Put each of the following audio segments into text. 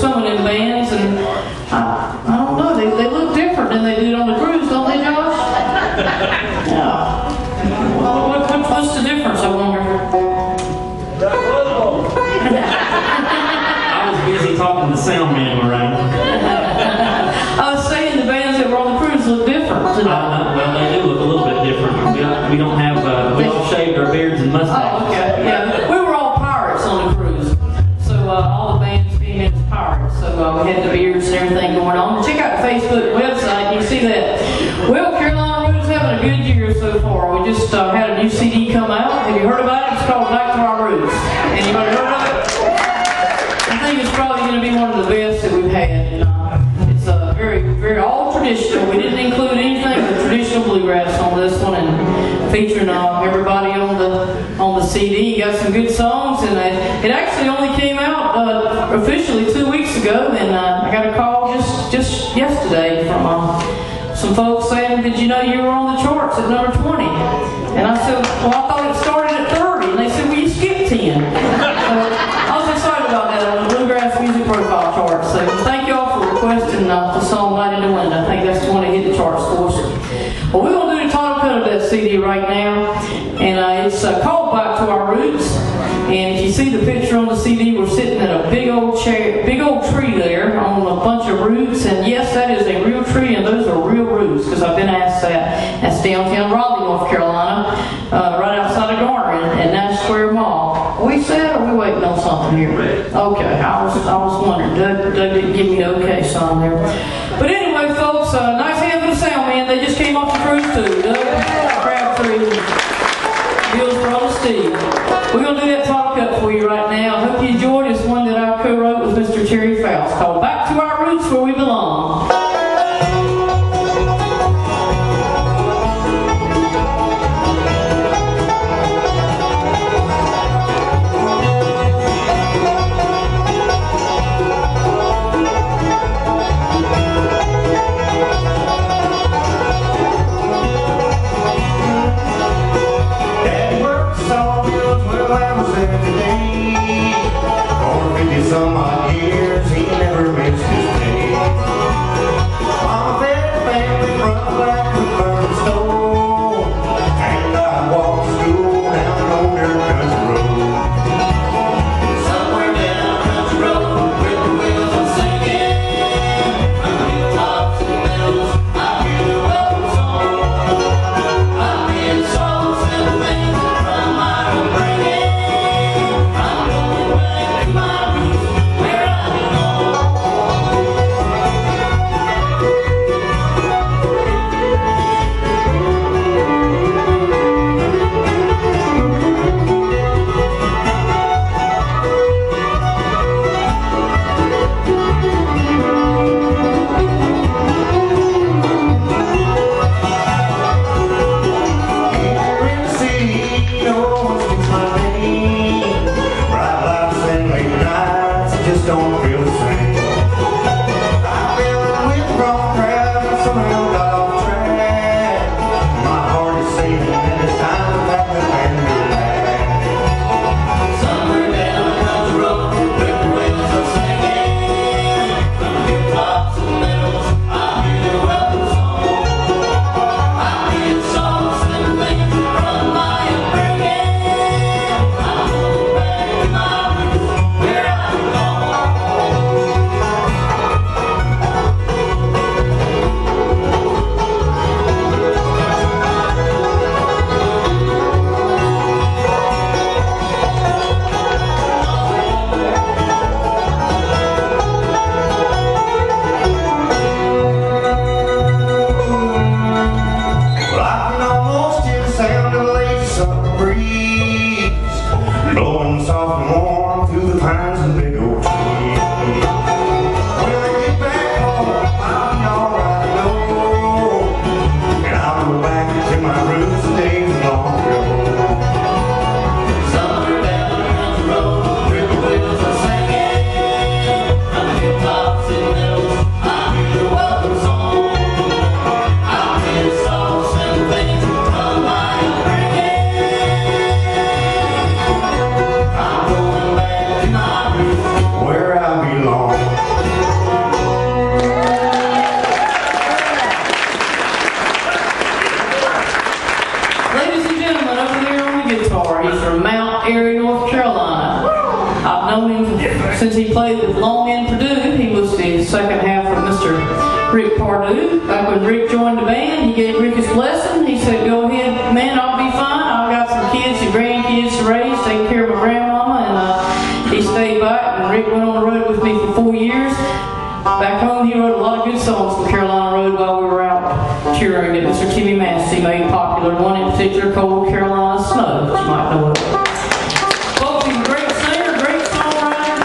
some of them bands, and I don't know, they look different than they did on the cruise, don't they, Josh? Yeah. What's the difference, I wonder? I was busy talking to the sound man, Lorraine. I was saying the bands that were on the cruise look different today. Well, they do look a little bit different. We don't have, we all shaved our beards and mustaches. Oh, okay, yeah. We were all pirates on the cruise. So all the bands being as pirates. So we had the beards and everything going on. Check out the Facebook website. You see that. Well, Carolina Roots having a good year so far. We just had a new CD come out. Have you heard about it? It's called Back to Our Roots. Anybody heard of it? I think it's probably going to be one of the best that we've had. It's very all traditional. We didn't include anything but traditional bluegrass on this one, and featuring everybody on the CD. You got some good songs, and it actually only came out officially 2 weeks ago. And I got a call just yesterday from some folks saying, "Did you know you were on the charts at number 20?" And I said, "Well, I thought it started at 30." And they said, "Well, you skipped 10." So I was excited about that on the Bluegrass Music Profile chart. So thank you all for requesting the song "Light in the Wind." I think that's the one that hit the charts for us. Well, we're going to do the title cut of that CD right now, and it's called Back to Our Roots. And if you see the picture on the CD, we're sitting at a big old tree there on a bunch of roots. And yes, that is a real tree, and those are real roots, because I've been asked that. That's downtown Raleigh, North Carolina, right outside of Garner at Nash Square Mall. Are we set, or are we waiting on something here? Okay, I was wondering. Doug didn't give me the okay sign there. But anyway, folks, nice hand for the sound man. They just came off the cruise too. Doug, Crabtree, Bill's brother Steve. We're going to do that title cut for you right now. I hope you enjoyed. It's one that I co-wrote with Mr. Terry Faust, called Back to Our Roots Where We Belong. Some odd years, he never missed his day. My bed family run back to burn stone, and I walked to school down an old dirt country road. Somewhere down a country road, with the wheels are singing, from the hilltops to the meadows, I hear the welcome song. I hear the songs and the things from my upbringing. I'm going back to my roots. Don't feel the same. I've been with wrong crowds, somehow got off track. My heart is singing, and it's time to pack up and go back. Somewhere down a country road, with the wheels are singing, from the hilltops to the meadows, I hear the welcome song. I hear the songs and the things from my upbringing. I'm going back to my roots, where I belong. since he played with Long in Purdue, he was the second half of Mr. Rick Pardue. Back when Rick joined the band, he gave Rick his blessing. He said, "Go ahead, man, I'll be fine. I've got some kids and grandkids to raise, take care of my grandmama." And he stayed back, and Rick went on the road with me for 4 years. Back home, he wrote a lot of good songs for Carolina Road while we were out touring that Mr. Timmy Massey made popular. One in particular called Carolina Snow, that you might know of. Folks, he's a great singer, great songwriter,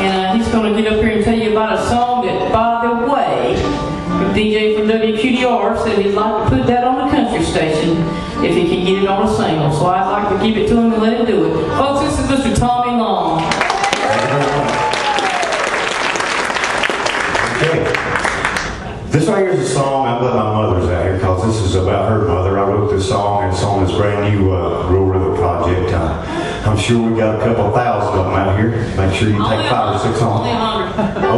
and he's going to get up here and tell you about a song that, by the way, the DJ from WQDR said he'd like to put that on the country station if he can get it on a single. So I'd like to give it to him and let him do it. Folks, this is Mr. Tommy Long. Okay. This right here is a song I let my mother's out here because this is about her mother. I wrote this song, and it's on this brand new Rural River project. I'm sure we got a couple thousand of them out here. Make sure you take 5 or 6 on.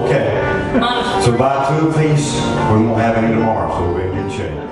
Okay. So buy 2 apiece. We won't have any tomorrow, so we'll be in good shape.